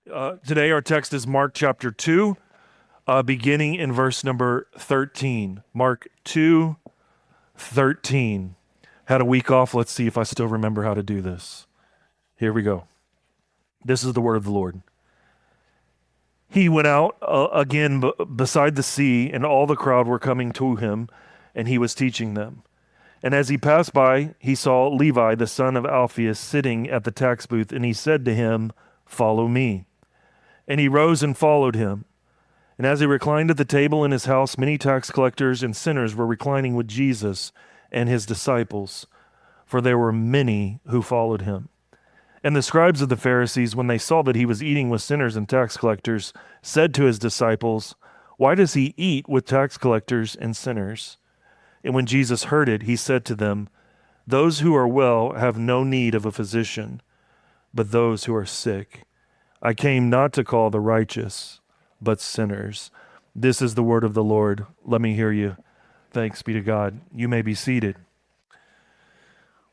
Today our text is Mark chapter 2, beginning in verse number 13. Mark 2:13. Had a week off. Let's see if I still remember how to do this. Here we go. This is the word of the Lord. He went out again beside the sea, and all the crowd were coming to him, and he was teaching them. And as he passed by, he saw Levi, the son of Alphaeus, sitting at the tax booth, and he said to him, "Follow me." And he rose and followed him. And as he reclined at the table in his house, many tax collectors and sinners were reclining with Jesus and his disciples, for there were many who followed him. And the scribes of the Pharisees, when they saw that he was eating with sinners and tax collectors, said to his disciples, "Why does he eat with tax collectors and sinners?" And when Jesus heard it, he said to them, "Those who are well have no need of a physician, but those who are sick. I came not to call the righteous, but sinners." This is the word of the Lord. Let me hear you. Thanks be to God. You may be seated.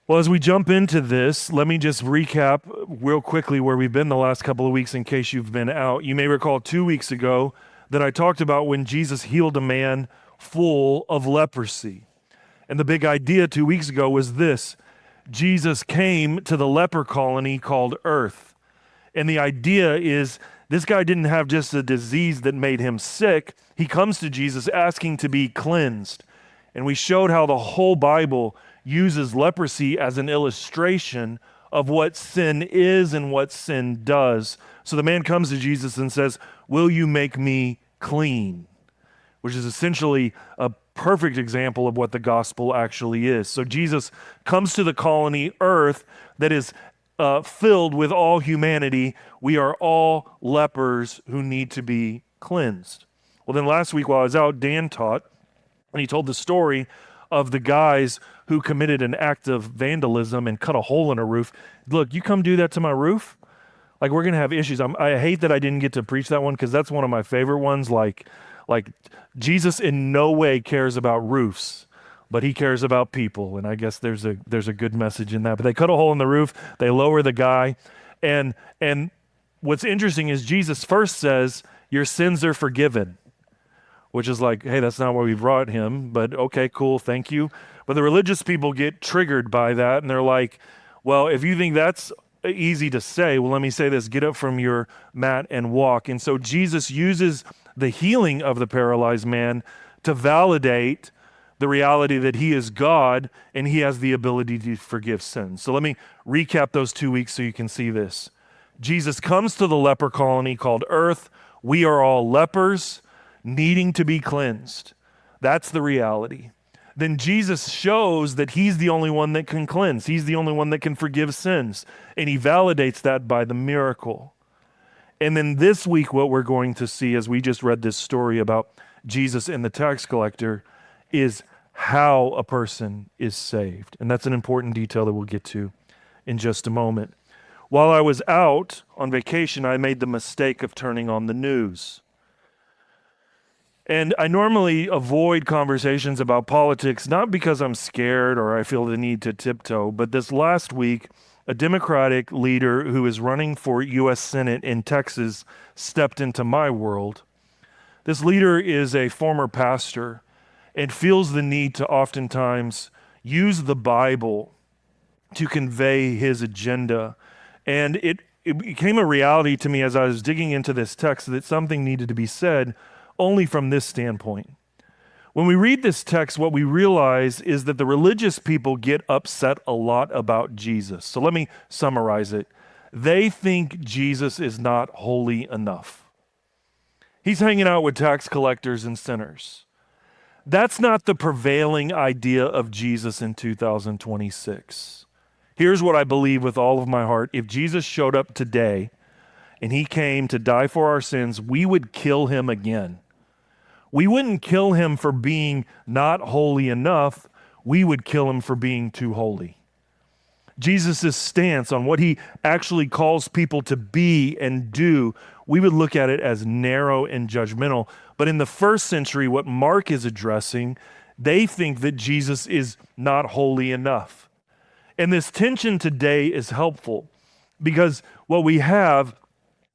Well, as we jump into this, let me just recap real quickly where we've been the last couple of weeks in case you've been out. You may recall 2 weeks ago that I talked about when Jesus healed a man full of leprosy. And the big idea 2 weeks ago was this: Jesus came to the leper colony called Earth. And the idea is this guy didn't have just a disease that made him sick. He comes to Jesus asking to be cleansed. And we showed how the whole Bible uses leprosy as an illustration of what sin is and what sin does. So the man comes to Jesus and says, "Will you make me clean?" Which is essentially a perfect example of what the gospel actually is. So Jesus comes to the colony Earth that is filled with all humanity. We are all lepers who need to be cleansed. Well, then last week while I was out, Dan taught, and he told the story of the guys who committed an act of vandalism and cut a hole in a roof. Look, you come do that to my roof? Like, we're going to have issues. I hate that I didn't get to preach that one because that's one of my favorite ones. Like Jesus in no way cares about roofs, but he cares about people, and I guess there's a good message in that. But they cut a hole in the roof, they lower the guy, and what's interesting is Jesus first says, "Your sins are forgiven," which is like, hey, that's not why we brought him, but okay, cool, thank you. But the religious people get triggered by that, and they're like, well, if you think that's easy to say, well, let me say this: get up from your mat and walk. And so Jesus uses the healing of the paralyzed man to validate the reality that he is God and he has the ability to forgive sins. So let me recap those 2 weeks so you can see this. Jesus comes to the leper colony called Earth. We are all lepers needing to be cleansed. That's the reality. Then Jesus shows that he's the only one that can cleanse. He's the only one that can forgive sins. And he validates that by the miracle. And then this week, what we're going to see, as we just read this story about Jesus and the tax collector, is how a person is saved. And that's an important detail that we'll get to in just a moment. While I was out on vacation, I made the mistake of turning on the news. And I normally avoid conversations about politics, not because I'm scared or I feel the need to tiptoe, but this last week, a Democratic leader who is running for U.S. Senate in Texas stepped into my world. This leader is a former pastor and feels the need to oftentimes use the Bible to convey his agenda. And it became a reality to me as I was digging into this text that something needed to be said only from this standpoint. When we read this text, what we realize is that the religious people get upset a lot about Jesus. So let me summarize it. They think Jesus is not holy enough. He's hanging out with tax collectors and sinners. That's not the prevailing idea of Jesus in 2026. Here's what I believe with all of my heart. If Jesus showed up today and he came to die for our sins, we would kill him again. We wouldn't kill him for being not holy enough. We would kill him for being too holy. Jesus' stance on what he actually calls people to be and do, we would look at it as narrow and judgmental. But in the first century, what Mark is addressing, they think that Jesus is not holy enough. And this tension today is helpful because what we have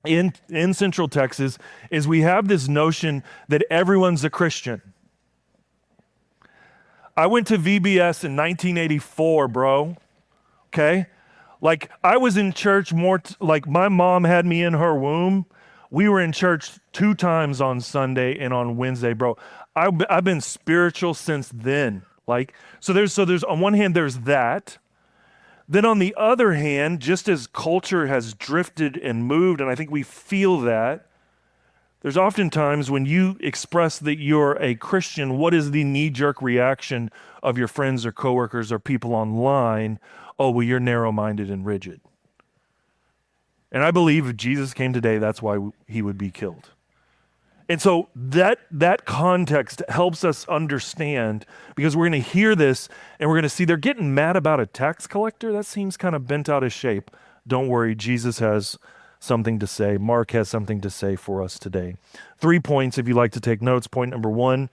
in Central Texas is we have this notion that everyone's a Christian. I went to VBS in 1984, bro. Okay? Like I was in church like my mom had me in her womb. We were in church 2 times on Sunday and on Wednesday, bro. I've been spiritual since then. Like so there's on one hand there's that. Then on the other hand, just as culture has drifted and moved, and I think we feel that, there's often times when you express that you're a Christian, what is the knee-jerk reaction of your friends or coworkers or people online? Oh, well, you're narrow-minded and rigid. And I believe if Jesus came today, that's why he would be killed. And so that context helps us understand, because we're going to hear this and we're going to see they're getting mad about a tax collector. That seems kind of bent out of shape. Don't worry, Jesus has something to say. Mark has something to say for us today. 3 points if you'd like to take notes. Point number 1,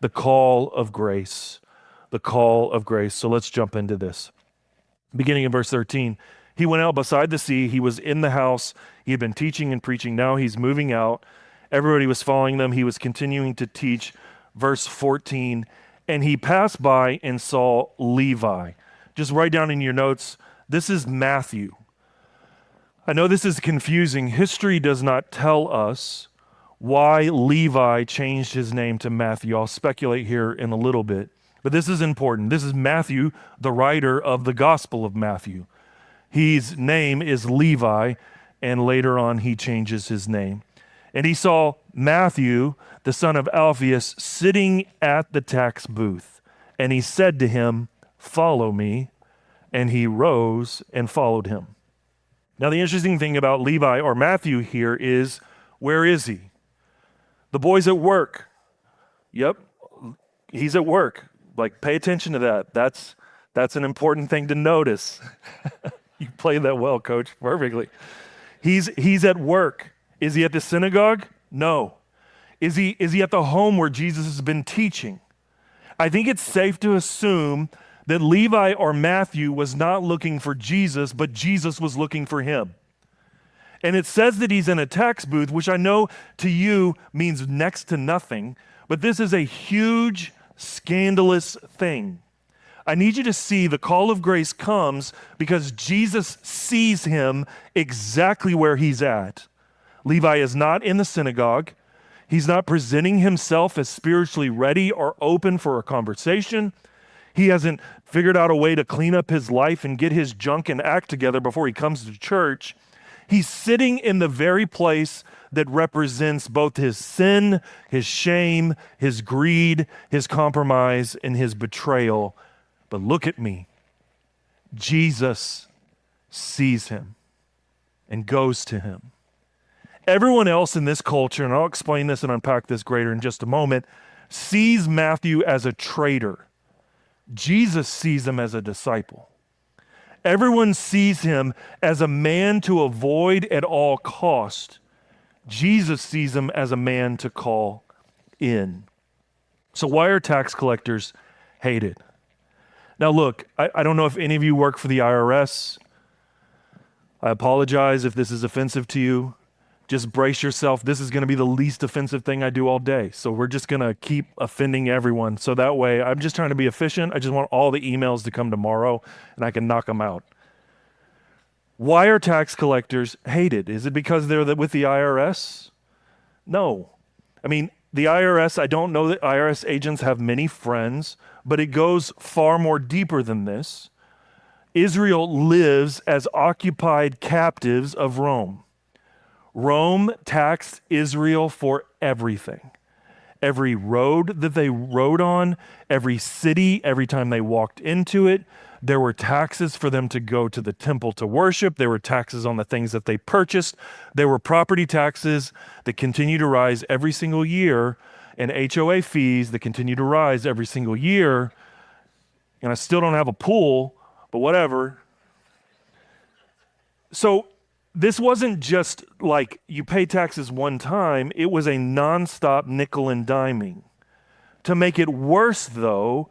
the call of grace. The call of grace. So let's jump into this. Beginning in verse 13, he went out beside the sea. He was in the house. He had been teaching and preaching. Now he's moving out. Everybody was following them. He was continuing to teach. Verse 14, and he passed by and saw Levi. Just write down in your notes, this is Matthew. I know this is confusing. History does not tell us why Levi changed his name to Matthew. I'll speculate here in a little bit, but this is important. This is Matthew, the writer of the Gospel of Matthew. His name is Levi, and later on he changes his name. And he saw Matthew, the son of Alphaeus, sitting at the tax booth. And he said to him, "Follow me." And he rose and followed him. Now, the interesting thing about Levi or Matthew here is, where is he? The boy's at work. Yep, he's at work. Like, pay attention to that. That's an important thing to notice. You played that well, coach, perfectly. He's at work. Is he at the synagogue? No. Is he at the home where Jesus has been teaching? I think it's safe to assume that Levi or Matthew was not looking for Jesus, but Jesus was looking for him. And it says that he's in a tax booth, which I know to you means next to nothing, but this is a huge, scandalous thing. I need you to see the call of grace comes because Jesus sees him exactly where he's at. Levi is not in the synagogue. He's not presenting himself as spiritually ready or open for a conversation. He hasn't figured out a way to clean up his life and get his junk and act together before he comes to church. He's sitting in the very place that represents both his sin, his shame, his greed, his compromise, and his betrayal. But look at me. Jesus sees him and goes to him. Everyone else in this culture, and I'll explain this and unpack this greater in just a moment, sees Matthew as a traitor. Jesus sees him as a disciple. Everyone sees him as a man to avoid at all cost. Jesus sees him as a man to call in. So why are tax collectors hated? Now look, I don't know if any of you work for the IRS. I apologize if this is offensive to you. Just brace yourself. This is going to be the least offensive thing I do all day. So we're just going to keep offending everyone. So that way, I'm just trying to be efficient. I just want all the emails to come tomorrow and I can knock them out. Why are tax collectors hated? Is it because they're with the IRS? No. I mean, the IRS, I don't know that IRS agents have many friends, but it goes far more deeper than this. Israel lives as occupied captives of Rome. Rome taxed Israel for everything. Every road that they rode on, every city, every time they walked into it, there were taxes for them to go to the temple to worship. There were taxes on the things that they purchased. There were property taxes that continue to rise every single year, and HOA fees that continue to rise every single year. And I still don't have a pool, but whatever. So this wasn't just like you pay taxes one time. It was a nonstop nickel and diming. To make it worse, though,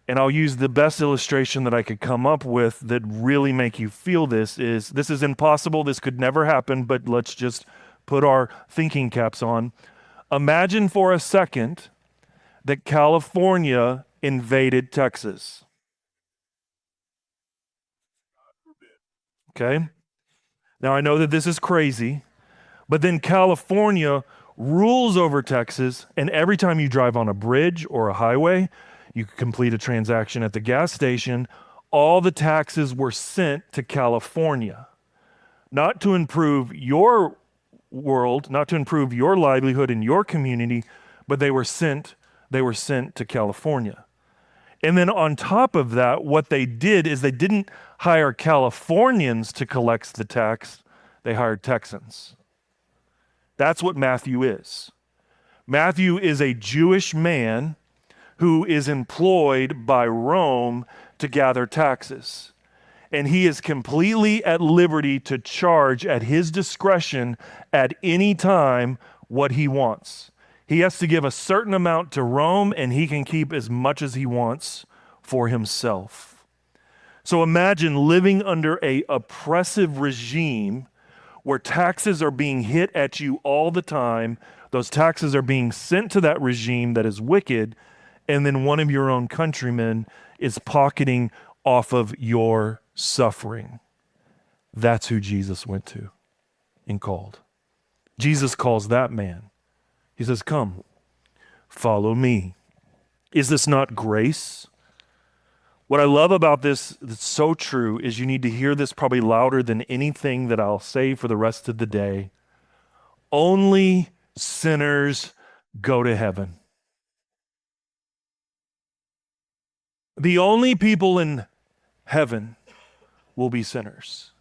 And I'll use the best illustration that I could come up with that really make you feel this is impossible. This could never happen, but let's just put our thinking caps on. Imagine for a second that California invaded Texas. Okay? Now I know that this is crazy, but then California rules over Texas, and every time you drive on a bridge or a highway, you complete a transaction at the gas station, all the taxes were sent to California, not to improve your world, not to improve your livelihood in your community, but they were sent to California. And then on top of that, what they did is they didn't hire Californians to collect the tax, they hired Texans. That's what Matthew is. Matthew is a Jewish man who is employed by Rome to gather taxes. And he is completely at liberty to charge at his discretion at any time what he wants. He has to give a certain amount to Rome, and he can keep as much as he wants for himself. So imagine living under an oppressive regime where taxes are being hit at you all the time. Those taxes are being sent to that regime that is wicked, and then one of your own countrymen is pocketing off of your suffering. That's who Jesus went to and called. Jesus calls that man. He says, "Come, follow me." Is this not grace? What I love about this that's so true is you need to hear this probably louder than anything that I'll say for the rest of the day. Only sinners go to heaven. The only people in heaven will be sinners.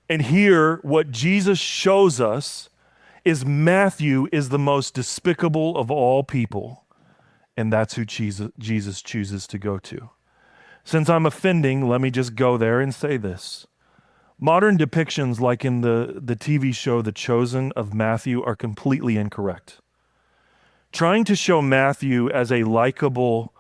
And here, what Jesus shows us is Matthew is the most despicable of all people, and that's who Jesus chooses to go to. Since I'm offending, let me just go there and say this. Modern depictions, like in the TV show The Chosen of Matthew, are completely incorrect. Trying to show Matthew as a likable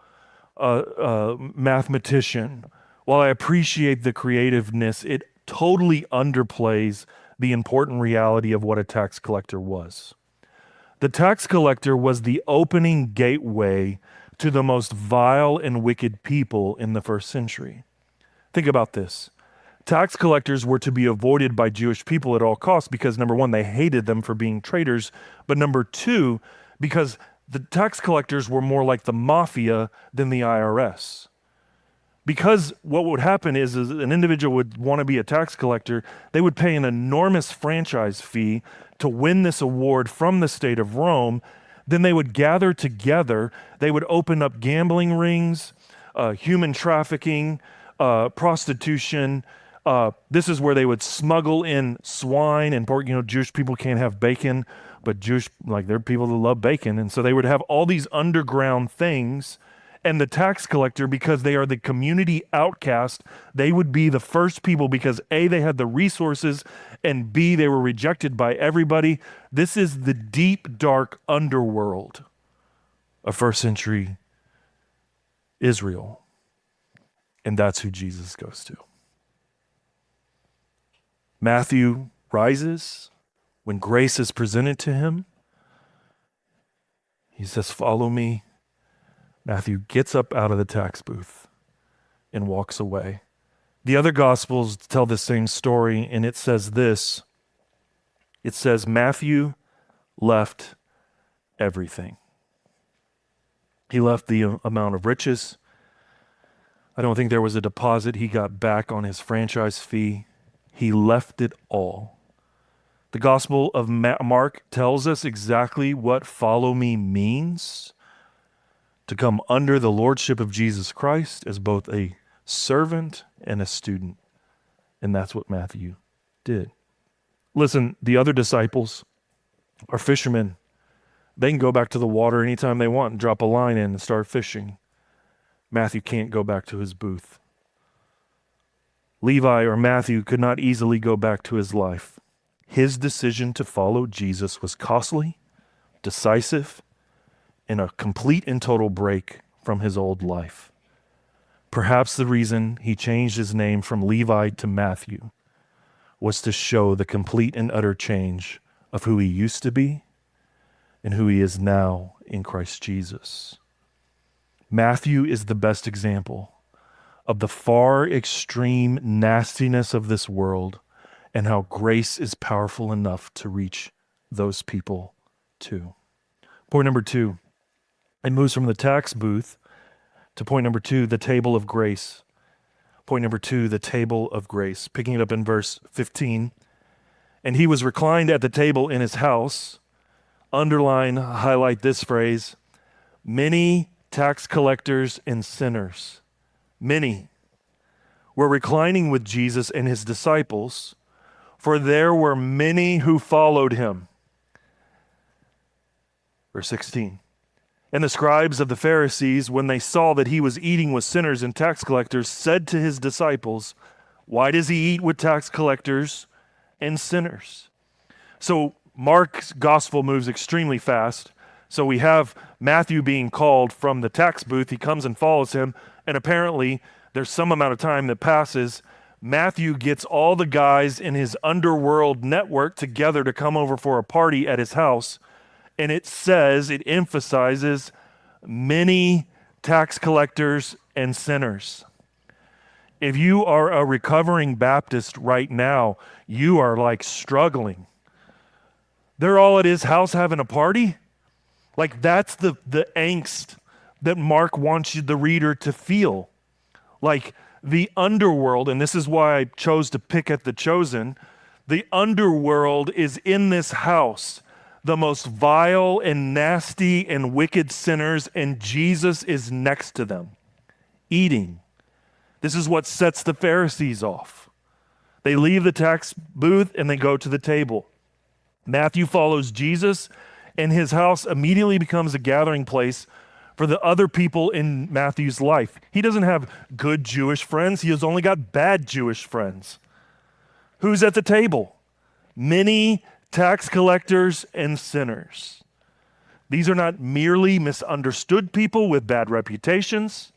mathematician, while I appreciate the creativeness, it totally underplays the important reality of what a tax collector was. The tax collector was the opening gateway to the most vile and wicked people in the first century. Think about this. Tax collectors were to be avoided by Jewish people at all costs because, number one, they hated them for being traitors, but number two, because the tax collectors were more like the mafia than the IRS. Because what would happen is an individual would want to be a tax collector, they would pay an enormous franchise fee to win this award from the state of Rome. Then they would gather together, they would open up gambling rings, human trafficking, prostitution. This is where they would smuggle in swine and pork. Jewish people can't have bacon, but there are people that love bacon. And so they would have all these underground things. And the tax collector, because they are the community outcast, they would be the first people because A, they had the resources, and B, they were rejected by everybody. This is the deep, dark underworld of first century Israel. And that's who Jesus goes to. Matthew rises when grace is presented to him. He says, "Follow me." Matthew gets up out of the tax booth and walks away. The other Gospels tell the same story, and it says this. It says, Matthew left everything. He left the amount of riches. I don't think there was a deposit he got back on his franchise fee. He left it all. The Gospel of Mark tells us exactly what follow me means. To come under the lordship of Jesus Christ as both a servant and a student. And that's what Matthew did. Listen, the other disciples are fishermen. They can go back to the water anytime they want and drop a line in and start fishing. Matthew can't go back to his booth. Levi or Matthew could not easily go back to his life. His decision to follow Jesus was costly, decisive, and a complete and total break from his old life. Perhaps the reason he changed his name from Levi to Matthew was to show the complete and utter change of who he used to be and who he is now in Christ Jesus. Matthew is the best example of the far extreme nastiness of this world and how grace is powerful enough to reach those people too. Point number 2, it moves from the tax booth to point number 2, the table of grace. Point number 2, the table of grace. Picking it up in verse 15. And he was reclined at the table in his house. Underline, highlight this phrase, many tax collectors and sinners, many, were reclining with Jesus and his disciples, for there were many who followed him. Verse 16. And the scribes of the Pharisees, when they saw that he was eating with sinners and tax collectors, said to his disciples, why does he eat with tax collectors and sinners? So Mark's gospel moves extremely fast. So we have Matthew being called from the tax booth. He comes and follows him. And apparently there's some amount of time that passes. Matthew gets all the guys in his underworld network together to come over for a party at his house. And it says, it emphasizes many tax collectors and sinners. If you are a recovering Baptist right now, you are like struggling. They're all at his house having a party. Like that's the angst that Mark wants you, the reader, to feel. Like the underworld, and this is why I chose to pick at The Chosen, the underworld is in this house. The most vile and nasty and wicked sinners, and Jesus is next to them, eating. This is what sets the Pharisees off. They leave the tax booth and they go to the table. Matthew follows Jesus, and his house immediately becomes a gathering place for the other people in Matthew's life. He doesn't have good Jewish friends. He has only got bad Jewish friends. Who's at the table? Many tax collectors and sinners. These are not merely misunderstood people with bad reputations.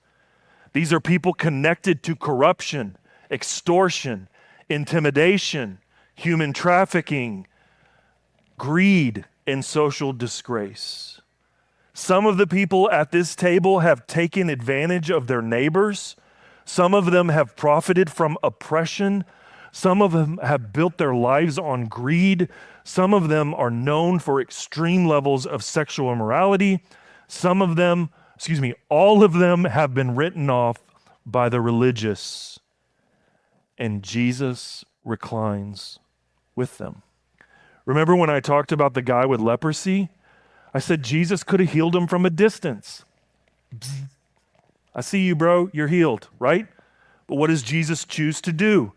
These are people connected to corruption, extortion, intimidation, human trafficking, greed, and social disgrace. Some of the people at this table have taken advantage of their neighbors. Some of them have profited from oppression. Some of them have built their lives on greed. Some of them are known for extreme levels of sexual immorality. All of them have been written off by the religious. And Jesus reclines with them. Remember when I talked about the guy with leprosy? I said Jesus could have healed him from a distance. Bzz. I see you, bro. You're healed, right? But what does Jesus choose to do?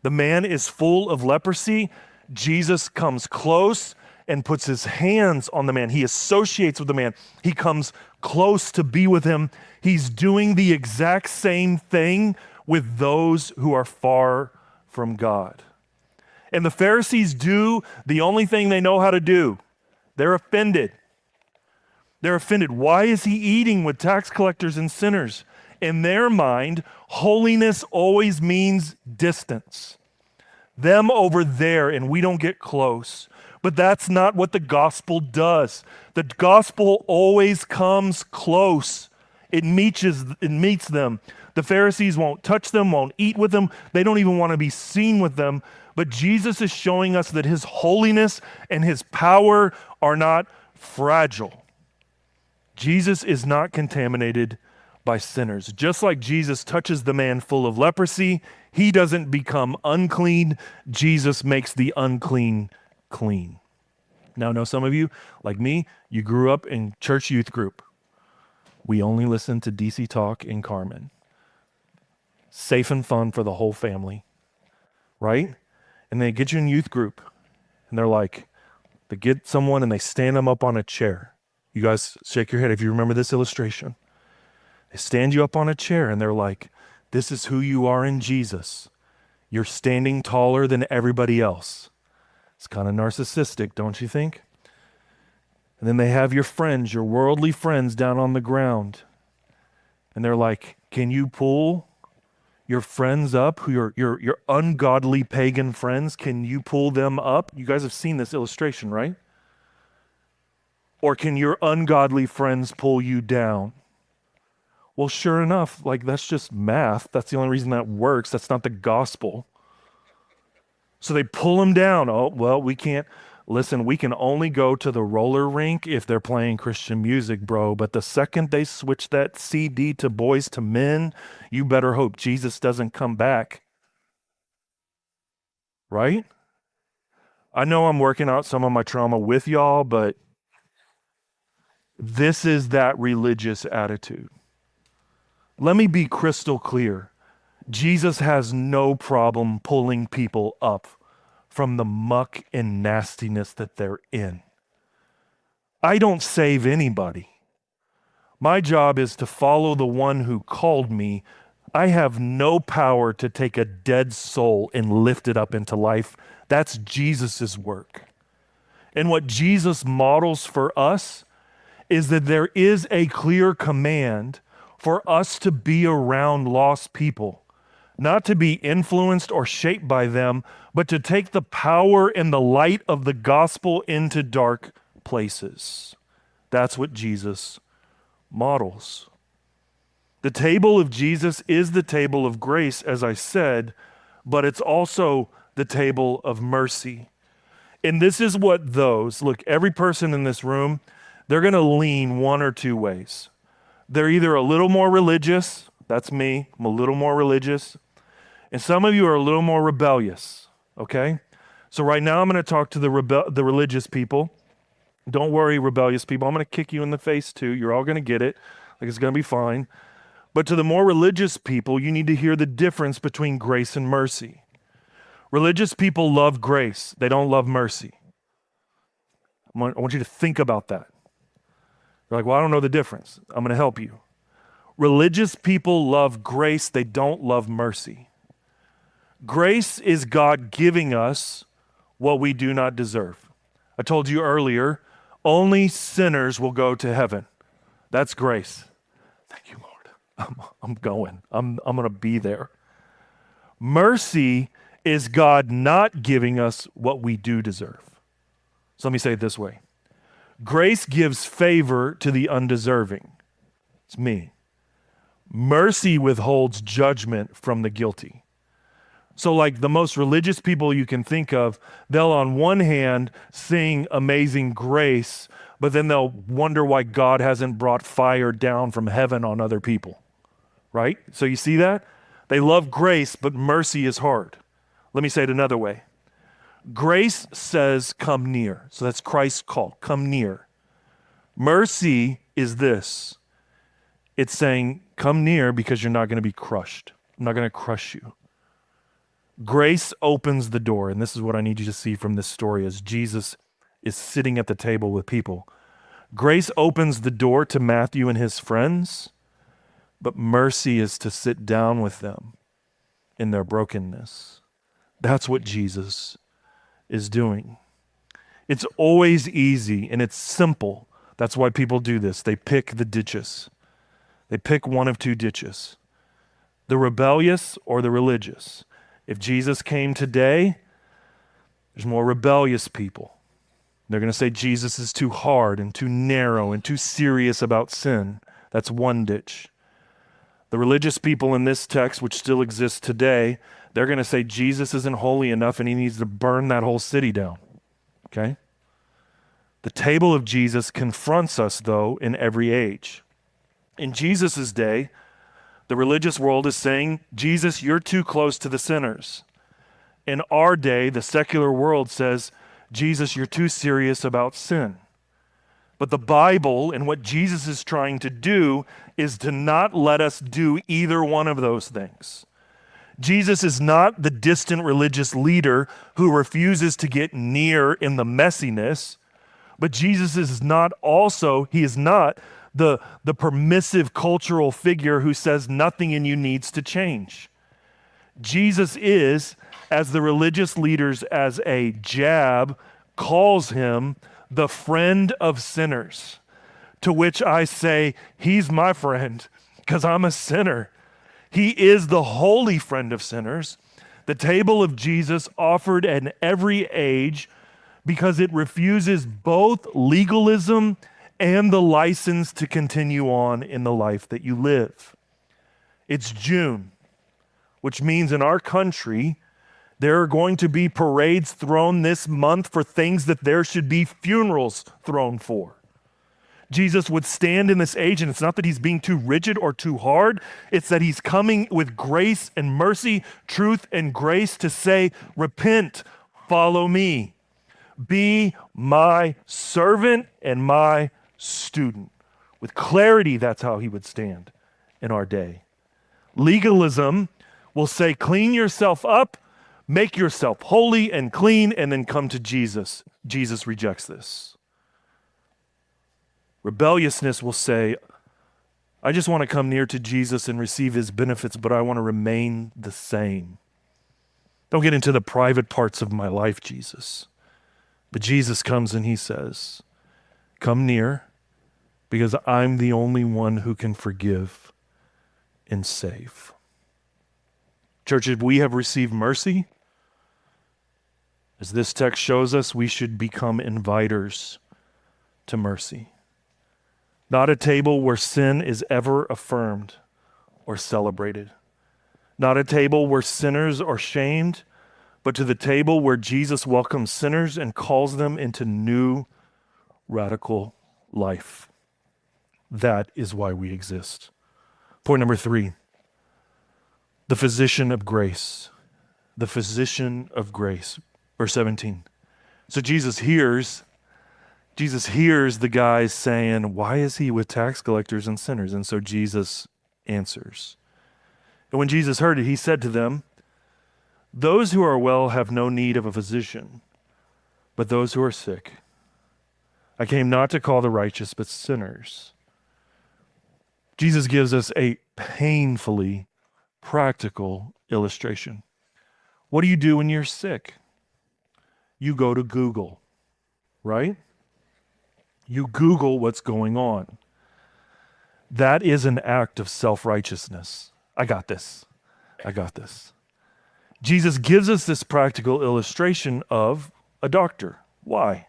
The man is full of leprosy. Jesus comes close and puts his hands on the man. He associates with the man. He comes close to be with him. He's doing the exact same thing with those who are far from God. And the Pharisees do the only thing they know how to do. They're offended. They're offended. Why is he eating with tax collectors and sinners? In their mind, holiness always means distance. Them over there, and we don't get close. But that's not what the gospel does. The gospel always comes close. It meets them. The Pharisees won't touch them, won't eat with them. They don't even want to be seen with them. But Jesus is showing us that his holiness and his power are not fragile. Jesus is not contaminated by sinners. Just like Jesus touches the man full of leprosy, he doesn't become unclean. Jesus makes the unclean clean. Now, I know some of you, like me, you grew up in church youth group. We only listen to DC Talk and Carmen. Safe and fun for the whole family, right? And they get you in youth group, and they're like, they get someone and they stand them up on a chair. You guys shake your head if you remember this illustration. They stand you up on a chair and they're like, this is who you are in Jesus. You're standing taller than everybody else. It's kind of narcissistic, don't you think? And then they have your friends, your worldly friends, down on the ground. And they're like, can you pull your friends up, who your ungodly pagan friends, can you pull them up? You guys have seen this illustration, right? Or can your ungodly friends pull you down? Well, sure enough, like that's just math. That's the only reason that works. That's not the gospel. So they pull them down. Oh, well, we can't. Listen, we can only go to the roller rink if they're playing Christian music, bro. But the second they switch that CD to Boys to Men, you better hope Jesus doesn't come back. Right? I know I'm working out some of my trauma with y'all, but this is that religious attitude. Let me be crystal clear. Jesus has no problem pulling people up from the muck and nastiness that they're in. I don't save anybody. My job is to follow the one who called me. I have no power to take a dead soul and lift it up into life. That's Jesus's work. And what Jesus models for us is that there is a clear command for us to be around lost people, not to be influenced or shaped by them, but to take the power and the light of the gospel into dark places. That's what Jesus models. The table of Jesus is the table of grace, as I said, but it's also the table of mercy. And this is what look, every person in this room, they're going to lean one or two ways. They're either a little more religious, that's me, I'm a little more religious, and some of you are a little more rebellious, okay? So right now I'm going to talk to the religious people. Don't worry, rebellious people, I'm going to kick you in the face too. You're all going to get it, like it's going to be fine. But to the more religious people, you need to hear the difference between grace and mercy. Religious people love grace. They don't love mercy. I want you to think about that. You're like, well, I don't know the difference. I'm going to help you. Religious people love grace. They don't love mercy. Grace is God giving us what we do not deserve. I told you earlier, only sinners will go to heaven. That's grace. Thank you, Lord. I'm going. I'm going to be there. Mercy is God not giving us what we do deserve. So let me say it this way. Grace gives favor to the undeserving. It's me. Mercy withholds judgment from the guilty. So like the most religious people you can think of, they'll on one hand sing Amazing Grace, but then they'll wonder why God hasn't brought fire down from heaven on other people, right? So you see that? They love grace, but mercy is hard. Let me say it another way. Grace says, come near. So that's Christ's call, come near. Mercy is this. It's saying, come near because you're not going to be crushed. I'm not going to crush you. Grace opens the door, and this is what I need you to see from this story as Jesus is sitting at the table with people. Grace opens the door to Matthew and his friends, but mercy is to sit down with them in their brokenness. That's what Jesus is doing. It's always easy and it's simple. That's why people do this. They pick the ditches. They pick one of two ditches, the rebellious or the religious. If Jesus came today, there's more rebellious people. They're going to say Jesus is too hard and too narrow and too serious about sin. That's one ditch. The religious people in this text, which still exists today, they're going to say Jesus isn't holy enough and he needs to burn that whole city down. Okay? The table of Jesus confronts us, though, in every age. In Jesus' day, the religious world is saying, Jesus, you're too close to the sinners. In our day, the secular world says, Jesus, you're too serious about sin. But the Bible and what Jesus is trying to do is to not let us do either one of those things. Jesus is not the distant religious leader who refuses to get near in the messiness, but Jesus is not the permissive cultural figure who says nothing in you needs to change. Jesus is, as the religious leaders as a jab calls him, the friend of sinners, to which I say, he's my friend. because I'm a sinner. He is the holy friend of sinners. The table of Jesus offered at every age because it refuses both legalism and the license to continue on in the life that you live. It's June, which means in our country, there are going to be parades thrown this month for things that there should be funerals thrown for. Jesus would stand in this age, and it's not that he's being too rigid or too hard. It's that he's coming with grace and mercy, truth and grace to say, repent, follow me. Be my servant and my student. With clarity, that's how he would stand in our day. Legalism will say, clean yourself up, make yourself holy and clean, and then come to Jesus. Jesus rejects this. Rebelliousness will say, I just want to come near to Jesus and receive his benefits, but I want to remain the same. Don't get into the private parts of my life, Jesus. But Jesus comes and he says, come near, because I'm the only one who can forgive and save. Church, if we have received mercy, as this text shows us, we should become inviters to mercy. Not a table where sin is ever affirmed or celebrated. Not a table where sinners are shamed, but to the table where Jesus welcomes sinners and calls them into new, radical life. That is why we exist. Point number 3, the physician of grace. The physician of grace. Verse 17. So Jesus hears the guys saying, why is he with tax collectors and sinners? And so Jesus answers. And when Jesus heard it, he said to them, those who are well have no need of a physician, but those who are sick. I came not to call the righteous, but sinners. Jesus gives us a painfully practical illustration. What do you do when you're sick? You go to Google, right? You Google what's going on. That is an act of self-righteousness. I got this. Jesus gives us this practical illustration of a doctor. Why?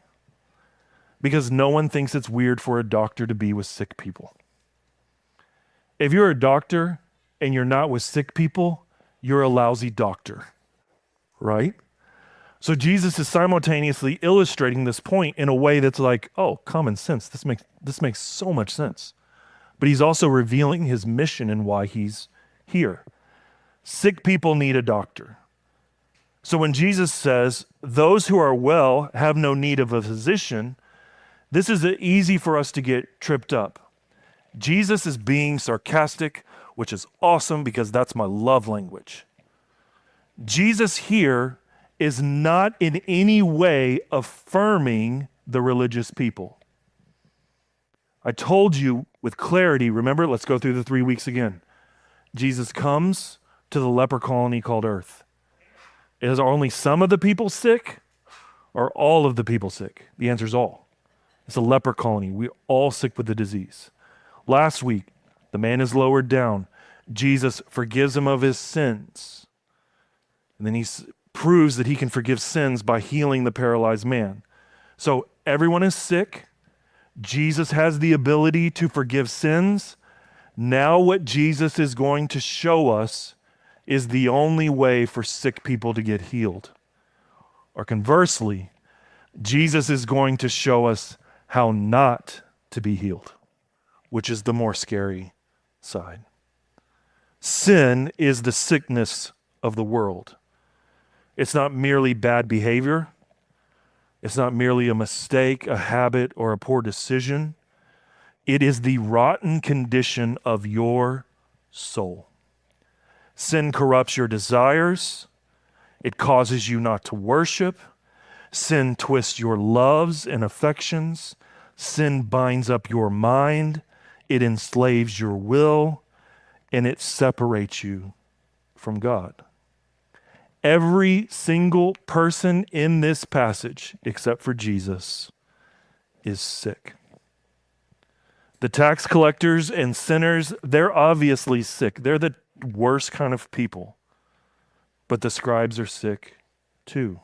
Because no one thinks it's weird for a doctor to be with sick people. If you're a doctor and you're not with sick people, you're a lousy doctor, right? So Jesus is simultaneously illustrating this point in a way that's like, oh, common sense. This makes so much sense. But he's also revealing his mission and why he's here. Sick people need a doctor. So when Jesus says, those who are well have no need of a physician, this is easy for us to get tripped up. Jesus is being sarcastic, which is awesome because that's my love language. Jesus here is not in any way affirming the religious people. I told you with clarity, remember, let's go through the 3 weeks again. Jesus comes to the leper colony called Earth. Is only some of the people sick or all of the people sick? The answer is all. It's a leper colony. We're all sick with the disease. Last week, the man is lowered down. Jesus forgives him of his sins. And then he proves that he can forgive sins by healing the paralyzed man. So everyone is sick. Jesus has the ability to forgive sins. Now what Jesus is going to show us is the only way for sick people to get healed. Or conversely, Jesus is going to show us how not to be healed, which is the more scary side. Sin is the sickness of the world. It's not merely bad behavior. It's not merely a mistake, a habit, or a poor decision. It is the rotten condition of your soul. Sin corrupts your desires. It causes you not to worship. Sin twists your loves and affections. Sin binds up your mind. It enslaves your will, and it separates you from God. Every single person in this passage, except for Jesus, is sick. The tax collectors and sinners, they're obviously sick. They're the worst kind of people. But the scribes are sick too.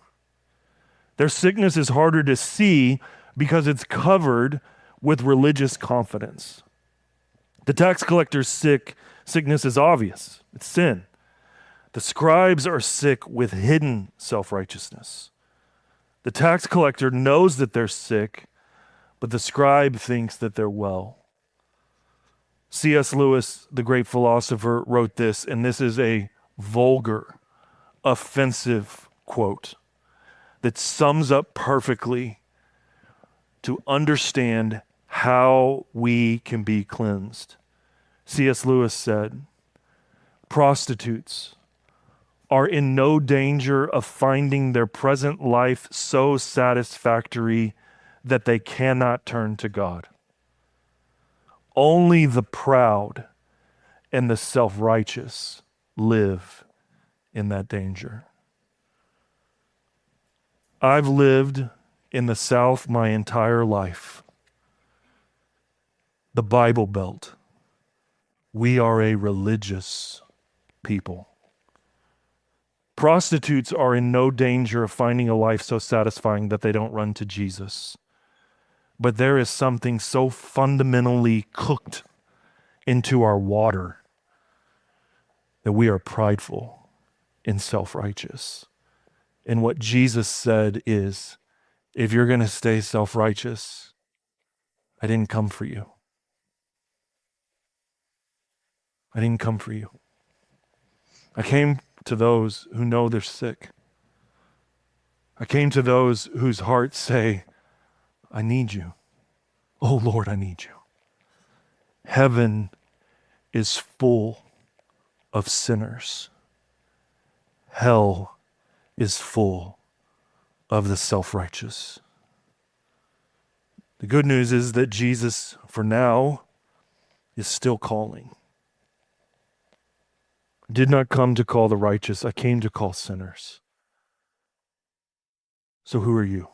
Their sickness is harder to see because it's covered with religious confidence. The tax collector's sickness is obvious. It's sin. The scribes are sick with hidden self-righteousness. The tax collector knows that they're sick, but the scribe thinks that they're well. C.S. Lewis, the great philosopher, wrote this, and this is a vulgar, offensive quote that sums up perfectly to understand how we can be cleansed. C.S. Lewis said, prostitutes are in no danger of finding their present life so satisfactory that they cannot turn to God. Only the proud and the self-righteous live in that danger. I've lived in the South my entire life. The Bible Belt. We are a religious people. Prostitutes are in no danger of finding a life so satisfying that they don't run to Jesus. But there is something so fundamentally cooked into our water that we are prideful and self-righteous. And what Jesus said is, if you're going to stay self-righteous, I didn't come for you. I didn't come for you. I came to those who know they're sick. I came to those whose hearts say, I need you. Oh Lord, I need you. Heaven is full of sinners. Hell is full of the self-righteous. The good news is that Jesus, for now, is still calling. I did not come to call the righteous, I came to call sinners. So who are you?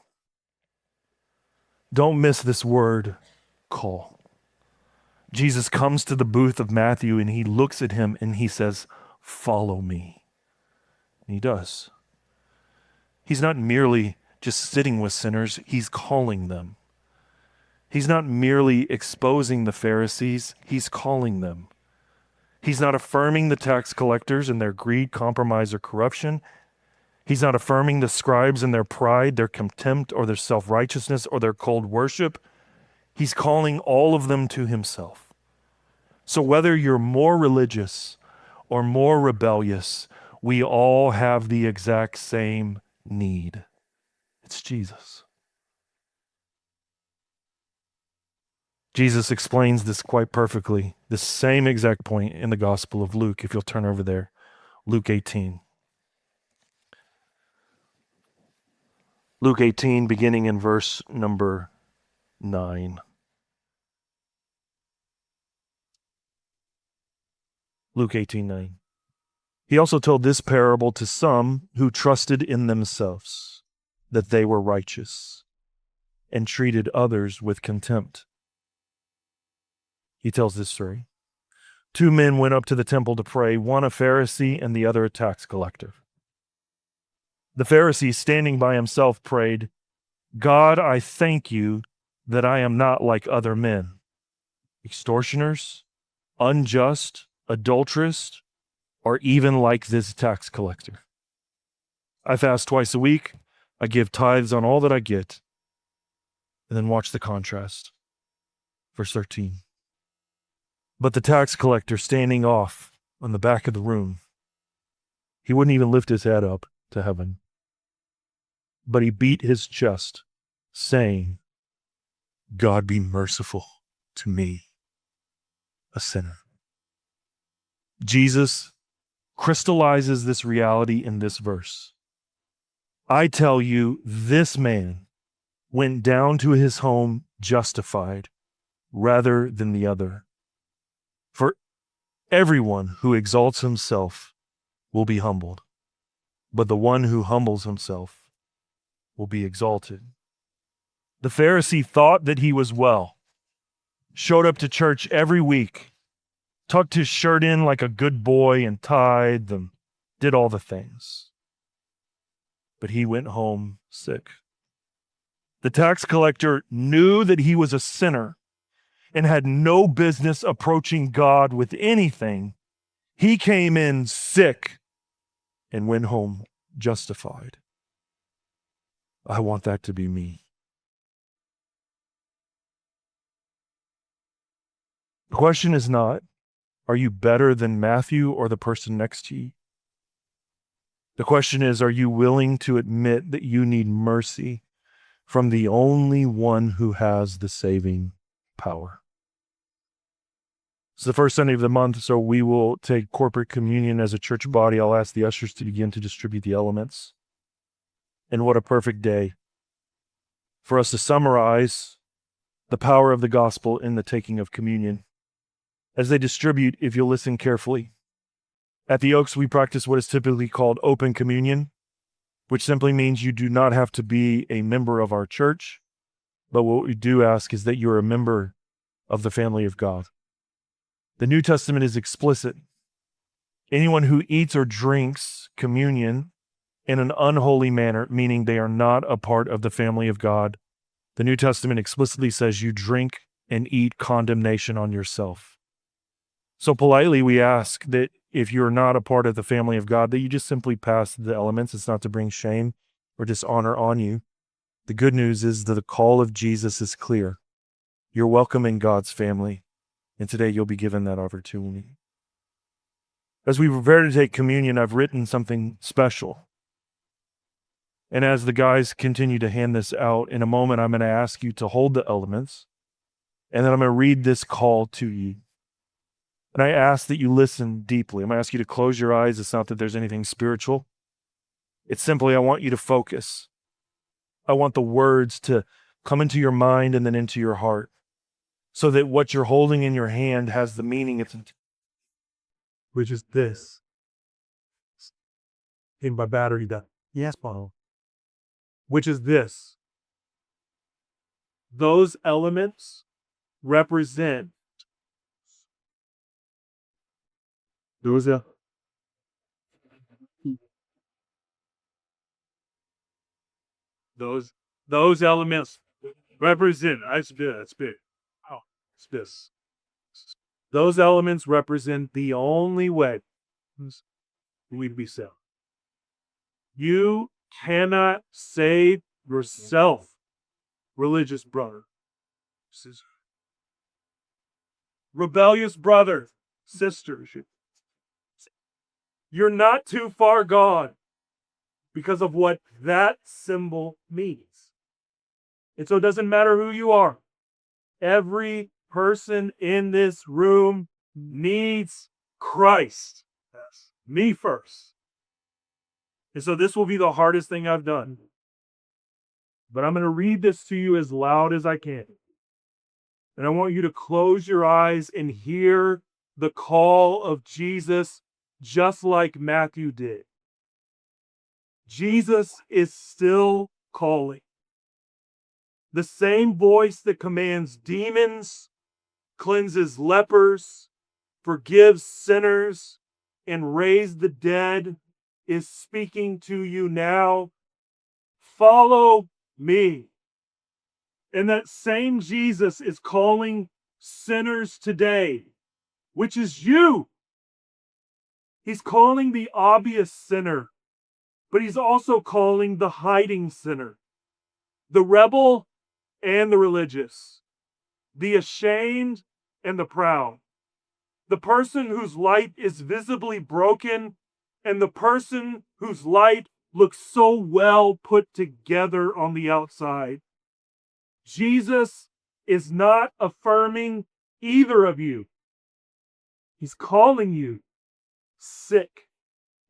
Don't miss this word, call. Jesus comes to the booth of Matthew and he looks at him and he says, follow me. And he does. He's not merely just sitting with sinners, he's calling them. He's not merely exposing the Pharisees, he's calling them. He's not affirming the tax collectors and their greed, compromise, or corruption. He's not affirming the scribes and their pride, their contempt, or their self-righteousness, or their cold worship. He's calling all of them to himself. So whether you're more religious or more rebellious, we all have the exact same need. It's Jesus. Jesus explains this quite perfectly, this same exact point in the Gospel of Luke, if you'll turn over there, Luke 18. Luke 18, beginning in verse number 9. Luke 18:9. He also told this parable to some who trusted in themselves that they were righteous and treated others with contempt. He tells this story. 2 men went up to the temple to pray, one a Pharisee and the other a tax collector. The Pharisee, standing by himself, prayed, God, I thank you that I am not like other men, extortioners, unjust, adulterous, or even like this tax collector. I fast twice a week. I give tithes on all that I get. And then watch the contrast. Verse 13. But the tax collector, standing off on the back of the room, he wouldn't even lift his head up to heaven, but he beat his chest, saying, God be merciful to me, a sinner. Jesus crystallizes this reality in this verse. I tell you, this man went down to his home justified rather than the other. For everyone who exalts himself will be humbled, but the one who humbles himself will be exalted. The Pharisee thought that he was well. showed up to church every week, tucked his shirt in like a good boy and tied them, did all the things. But he went home sick. The tax collector knew that he was a sinner and had no business approaching God with anything. He came in sick and went home justified. I want that to be me. The question is not, are you better than Matthew or the person next to you? The question is, are you willing to admit that you need mercy from the only one who has the saving power? It's the first Sunday of the month, so we will take corporate communion as a church body. I'll ask the ushers to begin to distribute the elements. And what a perfect day for us to summarize the power of the gospel in the taking of communion. As they distribute, if you'll listen carefully, at the Oaks, we practice what is typically called open communion, which simply means you do not have to be a member of our church, but what we do ask is that you're a member of the family of God. The New Testament is explicit. Anyone who eats or drinks communion in an unholy manner, meaning they are not a part of the family of God, the New Testament explicitly says you drink and eat condemnation on yourself. So politely, we ask that if you're not a part of the family of God, that you just simply pass the elements. It's not to bring shame or dishonor on you. The good news is that the call of Jesus is clear. You're welcome in God's family, and today you'll be given that opportunity. As we prepare to take communion, I've written something special. And as the guys continue to hand this out, in a moment, I'm going to ask you to hold the elements, and then I'm going to read this call to you. And I ask that you listen deeply. I'm going to ask you to close your eyes. It's not that there's anything spiritual. It's simply, I want you to focus. I want the words to come into your mind and then into your heart, so that what you're holding in your hand has the meaning it's intended, which is this. In my battery done. Yes, Paul. Which is this. Those elements represent those elements represent. That's big. That's big. Oh, it's this. Those elements represent the only way we'd be saved. You cannot save yourself, religious brother, sister. Rebellious brother, sister. You're not too far gone because of what that symbol means. And so it doesn't matter who you are. Every person in this room needs Christ. Yes. Me first. And so this will be the hardest thing I've done. But I'm going to read this to you as loud as I can. And I want you to close your eyes and hear the call of Jesus just like Matthew did. Jesus is still calling. The same voice that commands demons, cleanses lepers, forgives sinners, and raised the dead is speaking to you now. Follow me. And that same Jesus is calling sinners today, which is you. He's calling the obvious sinner, but he's also calling the hiding sinner, the rebel and the religious, the ashamed and the proud, the person whose light is visibly broken, and the person whose light looks so well put together on the outside. Jesus is not affirming either of you. He's calling you sick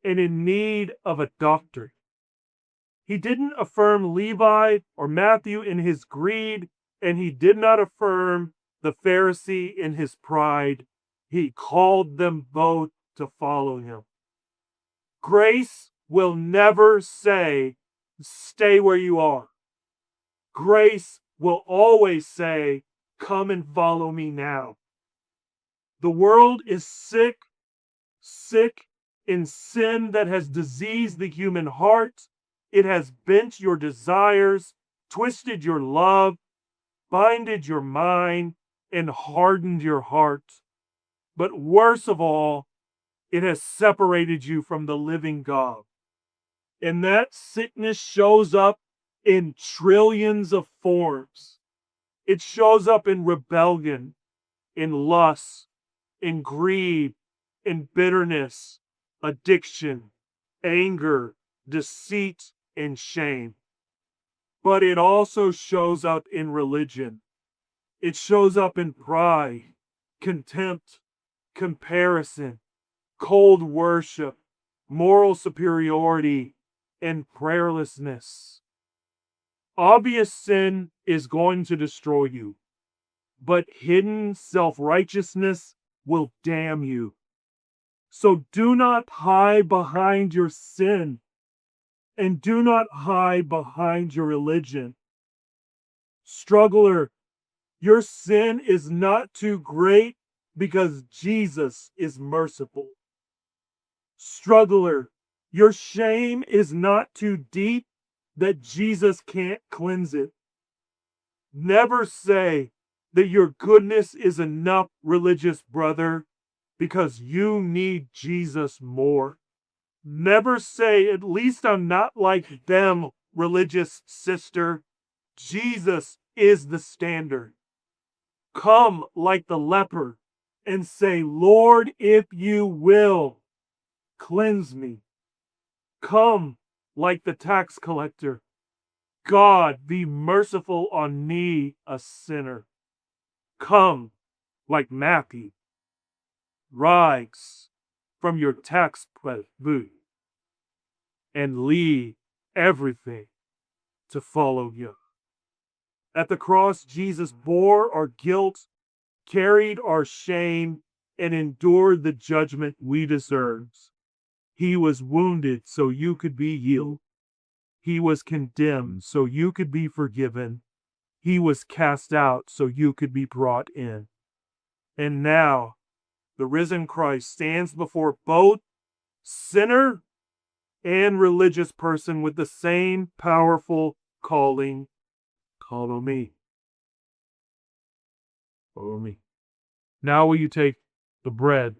and in need of a doctor. He didn't affirm Levi or Matthew in his greed, and he did not affirm the Pharisee in his pride. He called them both to follow him. Grace will never say, stay where you are. Grace will always say, Come and follow me now. The world is sick, sick in sin that has diseased the human heart. It has bent your desires, twisted your love, binded your mind, and hardened your heart. But worst of all, it has separated you from the living God. And that sickness shows up in trillions of forms. It shows up in rebellion, in lust, in greed, in bitterness, addiction, anger, deceit, and shame. But it also shows up in religion. It shows up in pride, contempt, comparison, cold worship, moral superiority, and prayerlessness. Obvious sin is going to destroy you, but hidden self-righteousness will damn you. So do not hide behind your sin, and do not hide behind your religion. Struggler, your sin is not too great because Jesus is merciful. Struggler, your shame is not too deep that Jesus can't cleanse it. Never say that your goodness is enough, religious brother, because you need Jesus more. Never say, at least I'm not like them, religious sister. Jesus is the standard. Come like the leper and say, Lord, if you will, cleanse me. Come like the tax collector. God, be merciful on me, a sinner. Come like Matthew. Rise from your tax booth and leave everything to follow you. At the cross, Jesus bore our guilt, carried our shame, and endured the judgment we deserved. He was wounded so you could be healed. He was condemned so you could be forgiven. He was cast out so you could be brought in. And now, the risen Christ stands before both sinner and religious person with the same powerful calling. Follow me. Follow me. Now will you take the bread?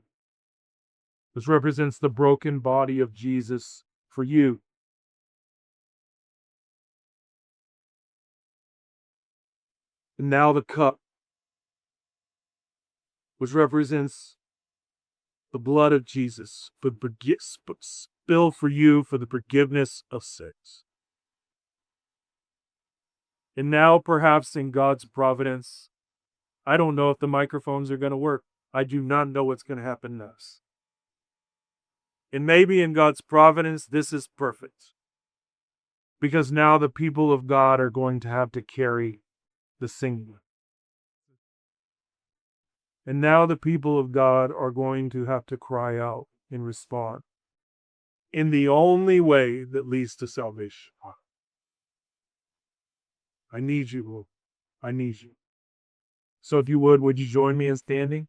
This represents the broken body of Jesus for you. And now the cup, which represents the blood of Jesus, spilled for you for the forgiveness of sins. And now, perhaps in God's providence, I don't know if the microphones are going to work. I do not know what's going to happen next. And maybe in God's providence, this is perfect. Because now the people of God are going to have to carry the singing. And now the people of God are going to have to cry out and respond in the only way that leads to salvation. I need you, Lord. I need you. So if you would you join me in standing?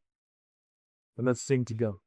And let's sing together.